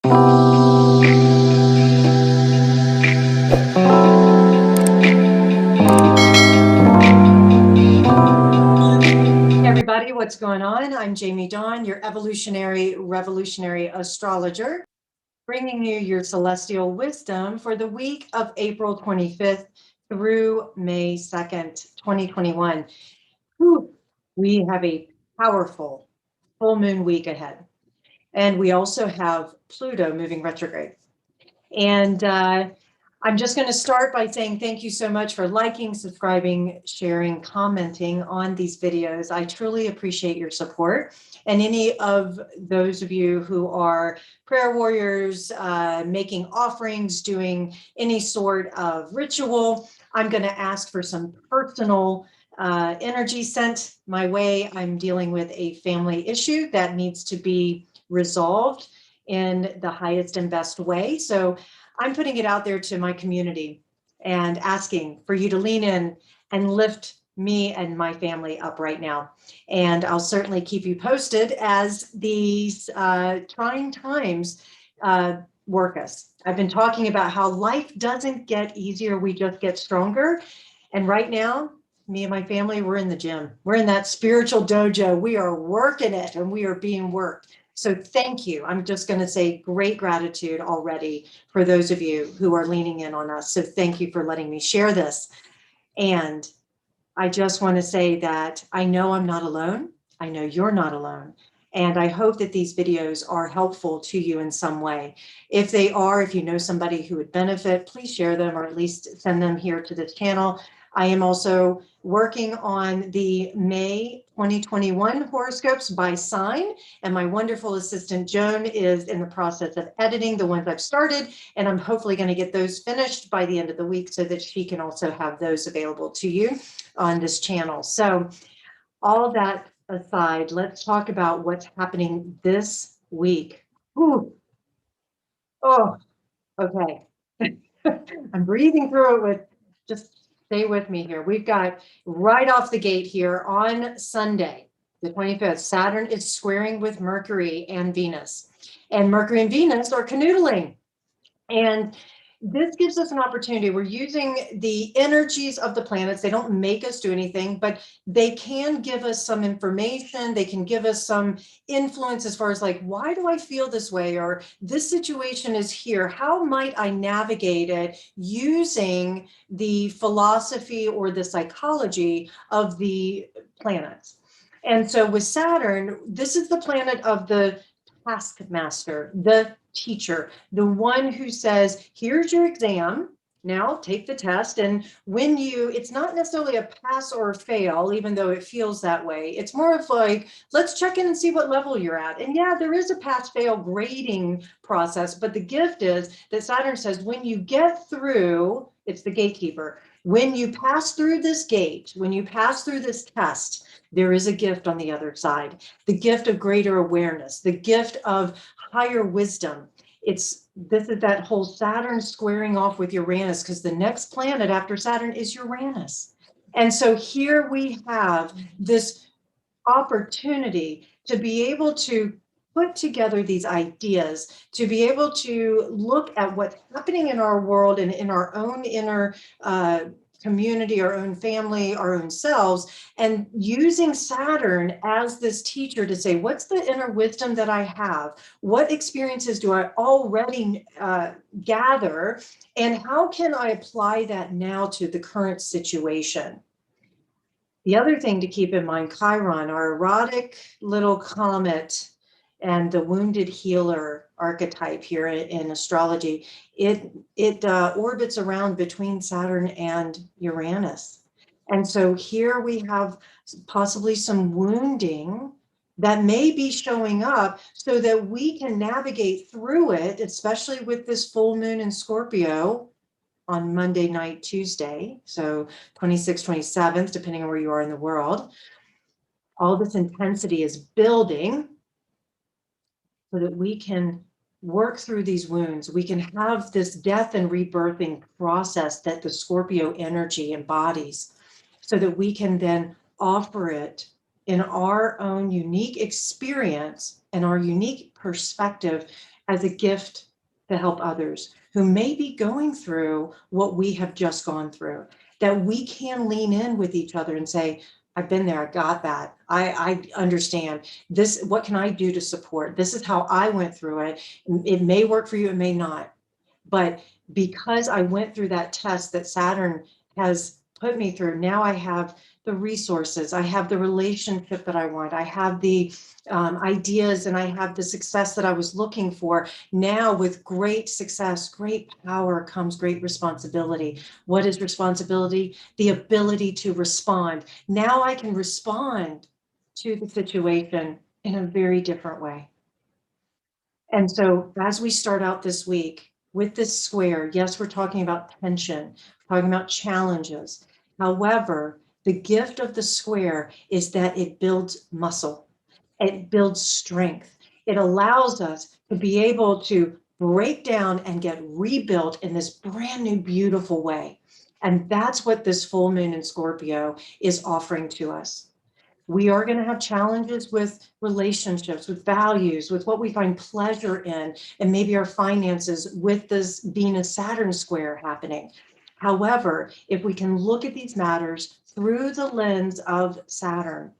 Everybody, what's going on? I'm Jamie Dawn, your evolutionary revolutionary astrologer, bringing you your celestial wisdom for the week of April 25th through May 2nd, 2021. Whew, we have a powerful full moon week ahead. And we also have Pluto moving retrograde. And I'm just going to start by saying thank you so much for liking, subscribing, sharing, commenting on these videos. I truly appreciate your support. And any of those of you who are prayer warriors, making offerings, doing any sort of ritual, I'm going to ask for some personal energy sent my way. I'm dealing with a family issue that needs to be resolved in the highest and best way. So I'm putting it out there to my community and asking for you to lean in and lift me and my family up right now. And I'll certainly keep you posted as these trying times work us. I've been talking about how life doesn't get easier, we just get stronger. And right now, me and my family, we're in the gym. We're in that spiritual dojo. We are working it and we are being worked. So thank you. I'm just going to say great gratitude already for those of you who are leaning in on us. So thank you for letting me share this. And I just want to say that I know I'm not alone. I know you're not alone. And I hope that these videos are helpful to you in some way. If they are, if you know somebody who would benefit, please share them or at least send them here to this channel. I am also working on the May 2021 horoscopes by sign, and my wonderful assistant Joan is in the process of editing the ones I've started, and I'm hopefully going to get those finished by the end of the week so that she can also have those available to you on this channel. So all that aside, let's talk about what's happening this week. Ooh. Oh, okay. I'm breathing through it with, just stay with me here. We've got right off the gate here on Sunday, the 25th, Saturn is squaring with Mercury and Venus. And Mercury and Venus are canoodling. And this gives us an opportunity. We're using the energies of the planets. They don't make us do anything, but they can give us some information. They can give us some influence as far as like, why do I feel this way? Or this situation is here. How might I navigate it using the philosophy or the psychology of the planets? And so with Saturn, this is the planet of the taskmaster, the teacher, the one who says, here's your exam, now take the test. And when you, it's not necessarily a pass or a fail, even though it feels that way. It's more of like, let's check in and see what level you're at. And yeah, there is a pass fail grading process, but the gift is that Saturn says, when you get through, it's the gatekeeper. When you pass through this gate, when you pass through this test, there is a gift on the other side, the gift of greater awareness, the gift of higher wisdom. This is that whole Saturn squaring off with Uranus, because the next planet after Saturn is Uranus. And so here we have this opportunity to be able to put together these ideas, to be able to look at what's happening in our world and in our own inner community, our own family, our own selves, and using Saturn as this teacher to say, what's the inner wisdom that I have? What experiences do I already gather? And how can I apply that now to the current situation? The other thing to keep in mind, Chiron, our erotic little comet, and the wounded healer archetype here in astrology, it orbits around between Saturn and Uranus. And so here we have possibly some wounding that may be showing up so that we can navigate through it, especially with this full moon in Scorpio on Monday night, Tuesday, so 26th, 27th, depending on where you are in the world. All this intensity is building so that we can work through these wounds. We can have this death and rebirthing process that the Scorpio energy embodies so that we can then offer it in our own unique experience and our unique perspective as a gift to help others who may be going through what we have just gone through, that we can lean in with each other and say, I've been there, I got that. I understand this. What can I do to support? This is how I went through it. It may work for you, it may not. But because I went through that test that Saturn has put me through, now I have the resources, I have the relationship that I want, I have the ideas, and I have the success that I was looking for. Now, with great success, great power comes great responsibility. What is responsibility? The ability to respond. Now I can respond to the situation in a very different way. And so as we start out this week with this square, yes, we're talking about tension, talking about challenges. However, the gift of the square is that it builds muscle, it builds strength. It allows us to be able to break down and get rebuilt in this brand new, beautiful way. And that's what this full moon in Scorpio is offering to us. We are going to have challenges with relationships, with values, with what we find pleasure in, and maybe our finances with this Venus Saturn square happening. However, if we can look at these matters through the lens of Saturn,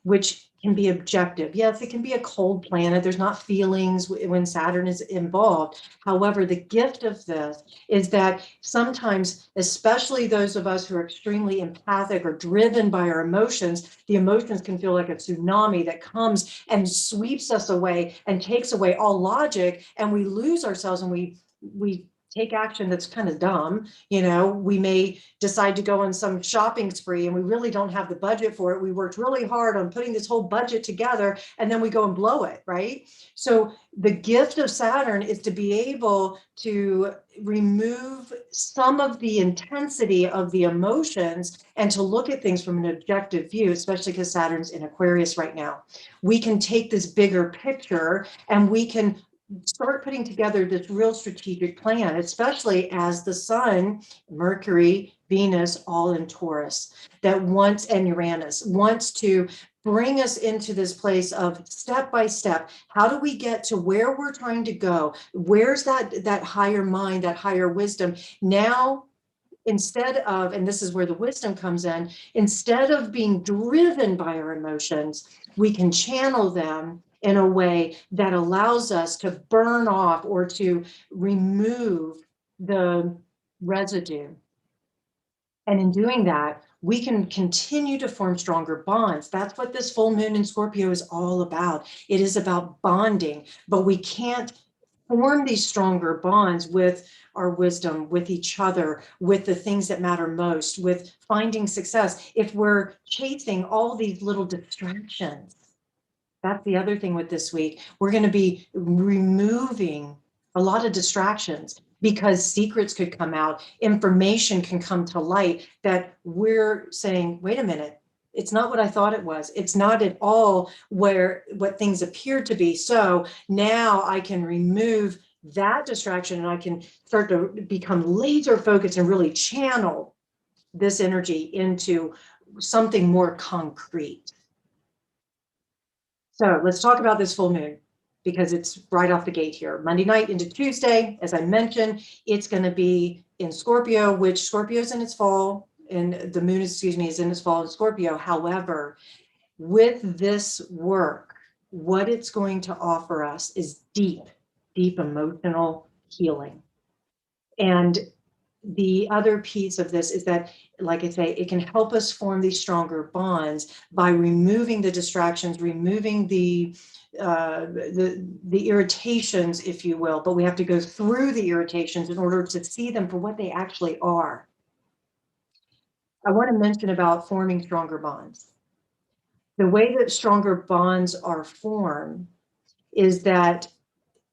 which can be objective. Yes, it can be a cold planet. There's not feelings when Saturn is involved. However, the gift of this is that sometimes, especially those of us who are extremely empathic or driven by our emotions, the emotions can feel like a tsunami that comes and sweeps us away and takes away all logic, and we lose ourselves, and we take action that's kind of dumb. We may decide to go on some shopping spree and we really don't have the budget for it. We worked really hard on putting this whole budget together, and then we go and blow it, right? So the gift of Saturn is to be able to remove some of the intensity of the emotions and to look at things from an objective view, especially because Saturn's in Aquarius right now. We can take this bigger picture and we can start putting together this real strategic plan, especially as the sun, Mercury, Venus, all in Taurus, and Uranus wants to bring us into this place of step by step. How do we get to where we're trying to go? Where's that higher mind, that higher wisdom? Now, instead of, and this is where the wisdom comes in, instead of being driven by our emotions, we can channel them in a way that allows us to burn off or to remove the residue. And in doing that, we can continue to form stronger bonds. That's what this full moon in Scorpio is all about. It is about bonding, but we can't form these stronger bonds with our wisdom, with each other, with the things that matter most, with finding success, if we're chasing all these little distractions. That's the other thing with this week. We're going to be removing a lot of distractions because secrets could come out, information can come to light that we're saying, wait a minute, it's not what I thought it was. It's not at all what things appear to be. So now I can remove that distraction and I can start to become laser focused and really channel this energy into something more concrete. So let's talk about this full moon because it's right off the gate here. Monday night into Tuesday, as I mentioned, it's going to be in Scorpio, which Scorpio's in its fall, and the moon, is in its fall in Scorpio. However, with this work, what it's going to offer us is deep, deep emotional healing. And the other piece of this is that, like I say, it can help us form these stronger bonds by removing the distractions, removing the irritations, if you will, but we have to go through the irritations in order to see them for what they actually are. I want to mention about forming stronger bonds. The way that stronger bonds are formed is that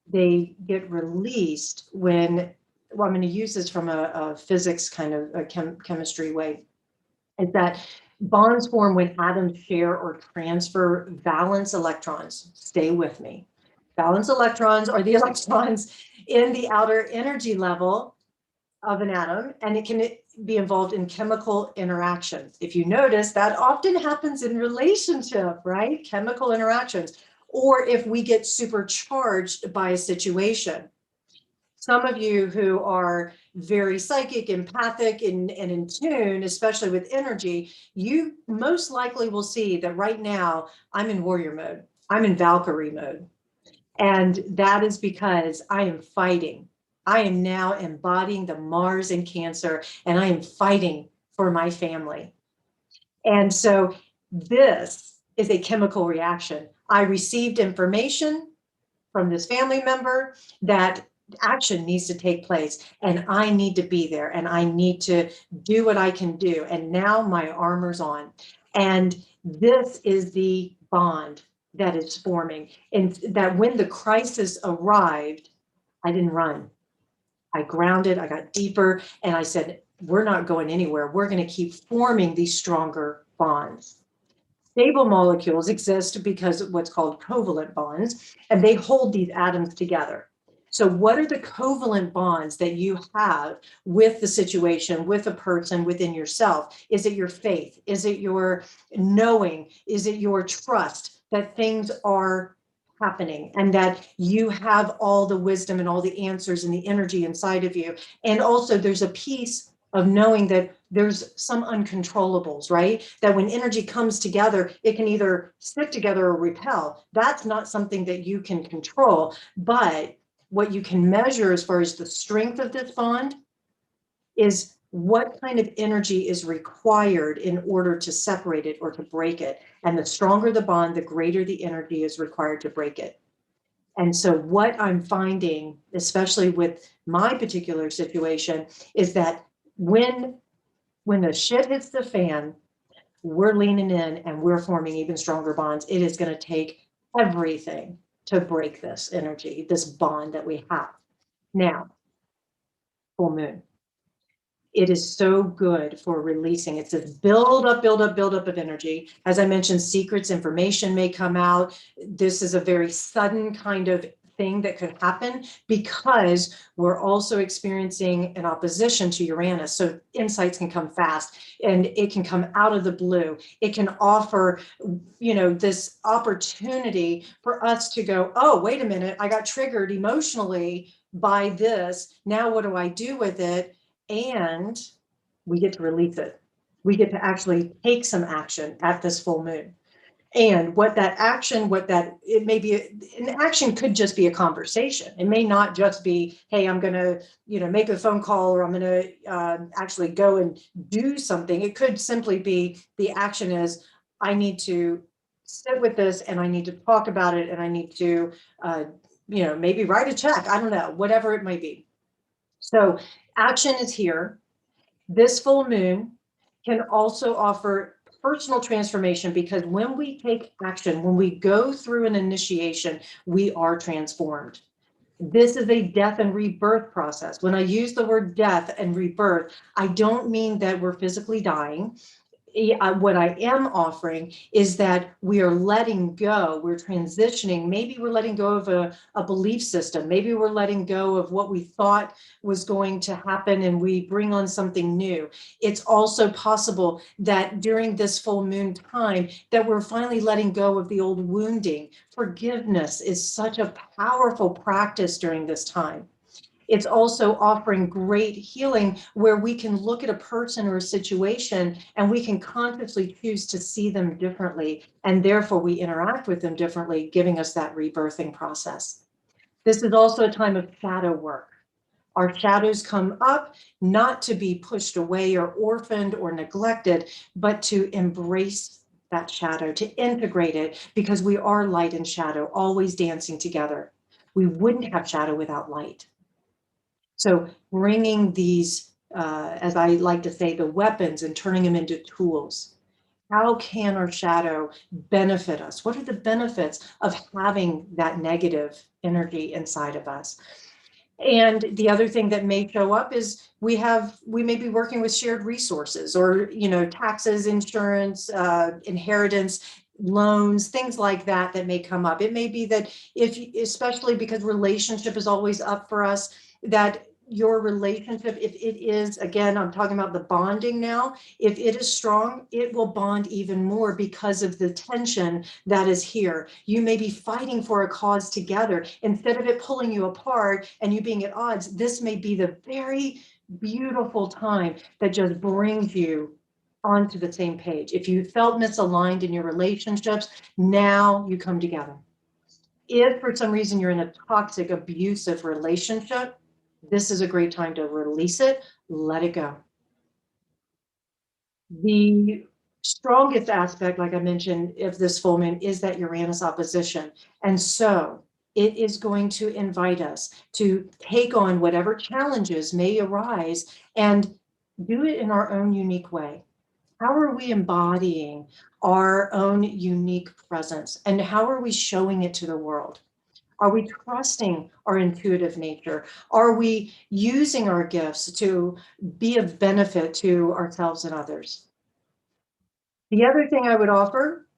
they get released when, well, I'm going to use this from a physics kind of a chemistry way, is that bonds form when atoms share or transfer valence electrons. Stay with me. Valence electrons are the electrons in the outer energy level of an atom, and it can be involved in chemical interactions. If you notice, that often happens in relationship, right? Chemical interactions. or if we get supercharged by a situation. Some of you who are very psychic, empathic, and in tune, especially with energy, you most likely will see that right now I'm in warrior mode. I'm in Valkyrie mode. And that is because I am fighting. I am now embodying the Mars in Cancer, and I am fighting for my family. And so this is a chemical reaction. I received information from this family member that action needs to take place, and I need to be there, and I need to do what I can do. And now my armor's on. And this is the bond that is forming. And that when the crisis arrived, I didn't run. I grounded, I got deeper, and I said, we're not going anywhere. We're going to keep forming these stronger bonds. Stable molecules exist because of what's called covalent bonds, and they hold these atoms together. So what are the covalent bonds that you have with the situation, with a person, within yourself? Is it your faith? Is it your knowing? Is it your trust that things are happening and that you have all the wisdom and all the answers and the energy inside of you? And also there's a piece of knowing that there's some uncontrollables, right? That when energy comes together, it can either stick together or repel. That's not something that you can control, but what you can measure as far as the strength of this bond is what kind of energy is required in order to separate it or to break it. And the stronger the bond, the greater the energy is required to break it. And so what I'm finding, especially with my particular situation, is that when the shit hits the fan, we're leaning in and we're forming even stronger bonds. It is going to take everything to break this energy, this bond that we have. Now, full moon. It is so good for releasing. It's a build up of energy. As I mentioned, secrets, information may come out. This is a very sudden kind of thing that could happen because we're also experiencing an opposition to Uranus. So insights can come fast and it can come out of the blue. It can offer, this opportunity for us to go, oh, wait a minute, I got triggered emotionally by this. Now what do I do with it? And we get to release it. We get to actually take some action at this full moon. And what that action, it may be, an action could just be a conversation. It may not just be, hey, I'm going to, make a phone call, or I'm going to actually go and do something. It could simply be, the action is, I need to sit with this and I need to talk about it and I need to, maybe write a check. I don't know, whatever it may be. So action is here. This full moon can also offer personal transformation, because when we take action, when we go through an initiation, we are transformed. This is a death and rebirth process. When I use the word death and rebirth, I don't mean that we're physically dying. What I am offering is that we are letting go, we're transitioning. Maybe we're letting go of a belief system. Maybe we're letting go of what we thought was going to happen and we bring on something new. It's also possible that during this full moon time that we're finally letting go of the old wounding. Forgiveness is such a powerful practice during this time. It's also offering great healing where we can look at a person or a situation and we can consciously choose to see them differently. And therefore we interact with them differently, giving us that rebirthing process. This is also a time of shadow work. Our shadows come up not to be pushed away or orphaned or neglected, but to embrace that shadow, to integrate it, because we are light and shadow, always dancing together. We wouldn't have shadow without light. So bringing these, as I like to say, the weapons, and turning them into tools. How can our shadow benefit us? What are the benefits of having that negative energy inside of us? And the other thing that may show up is we may be working with shared resources, or, taxes, insurance, inheritance, loans, things like that may come up. It may be that especially because relationship is always up for us, that your relationship, if it is, again, I'm talking about the bonding now, if it is strong, it will bond even more because of the tension that is here. You may be fighting for a cause together. Instead of it pulling you apart and you being at odds, this may be the very beautiful time that just brings you onto the same page. If you felt misaligned in your relationships, now you come together. If for some reason you're in a toxic, abusive relationship, this is a great time to release it, let it go. The strongest aspect, like I mentioned, of this full moon is that Uranus opposition. And so it is going to invite us to take on whatever challenges may arise and do it in our own unique way. How are we embodying our own unique presence? And how are we showing it to the world? Are we trusting our intuitive nature? Are we using our gifts to be of benefit to ourselves and others? The other thing I would offer,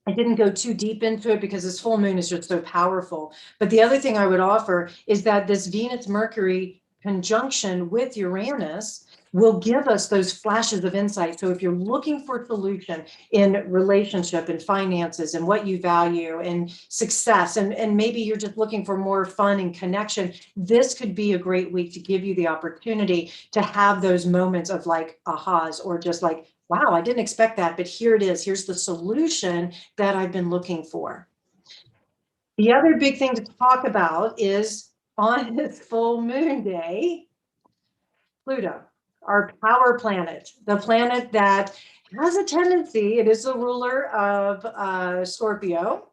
I didn't go too deep into it because this full moon is just so powerful. But the other thing I would offer is that this Venus Mercury conjunction with Uranus will give us those flashes of insight. So if you're looking for solution in relationship and finances and what you value and success, and maybe you're just looking for more fun and connection, this could be a great week to give you the opportunity to have those moments of like ahas, or just like, wow, I didn't expect that, but here it is. Here's the solution that I've been looking for. The other big thing to talk about is on this full moon day, Pluto, our power planet, the planet that has a tendency, it is the ruler of Scorpio.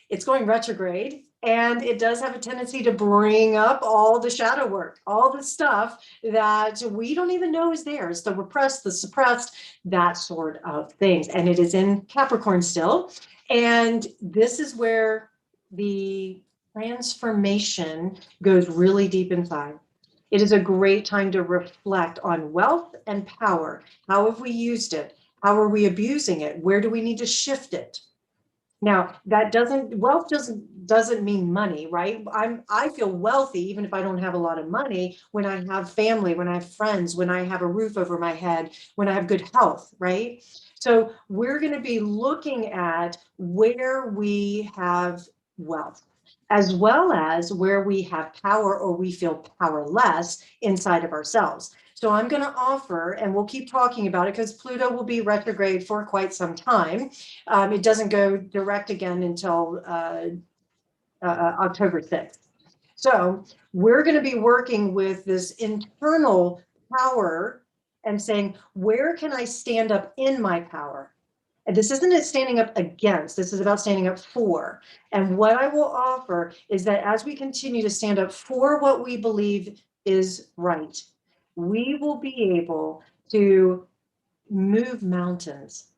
It's going retrograde, and it does have a tendency to bring up all the shadow work, all the stuff that we don't even know is there. It's the repressed, the suppressed, that sort of things. And it is in Capricorn still. And this is where the transformation goes really deep inside. It is a great time to reflect on wealth and power. How have we used it? How are we abusing it? Where do we need to shift it? Now, that wealth doesn't mean money, right? I feel wealthy even if I don't have a lot of money, when I have family, when I have friends, when I have a roof over my head, when I have good health, right? So we're going to be looking at where we have wealth, as well as where we have power or we feel powerless inside of ourselves. So I'm going to offer, and we'll keep talking about it because Pluto will be retrograde for quite some time. It doesn't go direct again until October 6th. So we're going to be working with this internal power and saying, where can I stand up in my power? And this isn't it standing up against, this is about standing up for. And what I will offer is that as we continue to stand up for what we believe is right, we will be able to move mountains.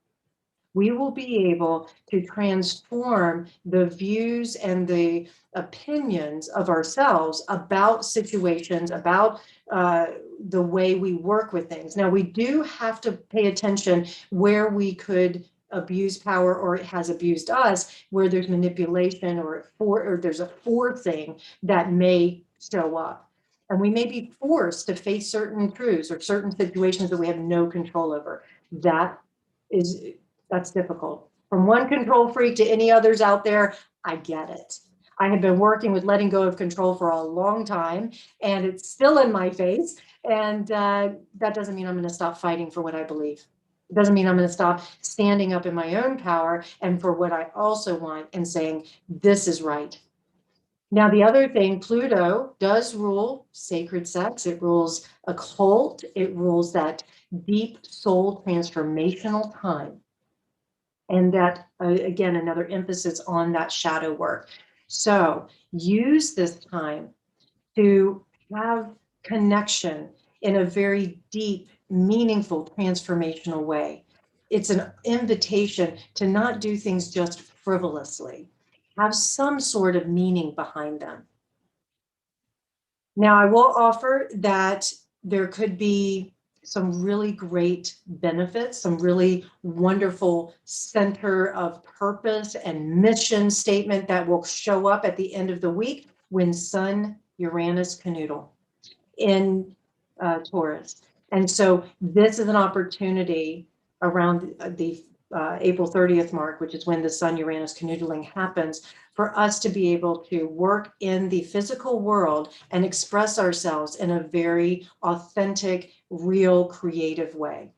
We will be able to transform the views and the opinions of ourselves about situations, about the way we work with things. Now, we do have to pay attention where we could abuse power or it has abused us, where there's manipulation or there's a forcing that may show up. And we may be forced to face certain truths or certain situations that we have no control over. That's difficult. From one control freak to any others out there, I get it. I have been working with letting go of control for a long time, and it's still in my face. And that doesn't mean I'm going to stop fighting for what I believe. It doesn't mean I'm going to stop standing up in my own power and for what I also want and saying, this is right. Now, the other thing, Pluto does rule sacred sex. It rules occult. It rules that deep soul transformational time. And that, again, another emphasis on that shadow work. So use this time to have connection in a very deep, meaningful, transformational way. It's an invitation to not do things just frivolously. Have some sort of meaning behind them. Now, I will offer that there could be some really great benefits, some really wonderful center of purpose and mission statement that will show up at the end of the week when Sun Uranus canoodle. in Taurus. And so this is an opportunity around the April 30th mark, which is when the Sun-Uranus canoodling happens, for us to be able to work in the physical world and express ourselves in a very authentic, real, creative way.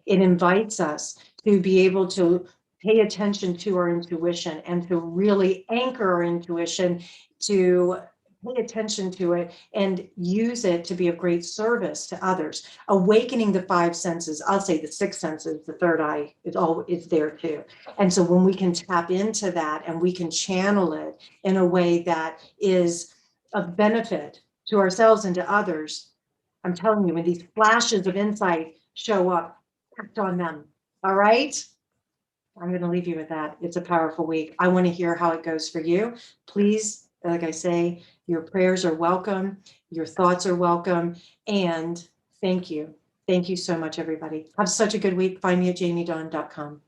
It invites us to be able to pay attention to our intuition and to really anchor our intuition, to pay attention to it and use it to be of great service to others. Awakening the five senses, I'll say the six senses, the third eye is there too. And so when we can tap into that and we can channel it in a way that is of benefit to ourselves and to others, I'm telling you, when these flashes of insight show up, act on them. All right. I'm going to leave you with that. It's a powerful week. I want to hear how it goes for you. Please, like I say, your prayers are welcome. Your thoughts are welcome. And thank you. Thank you so much, everybody. Have such a good week. Find me at jamiedawn.com.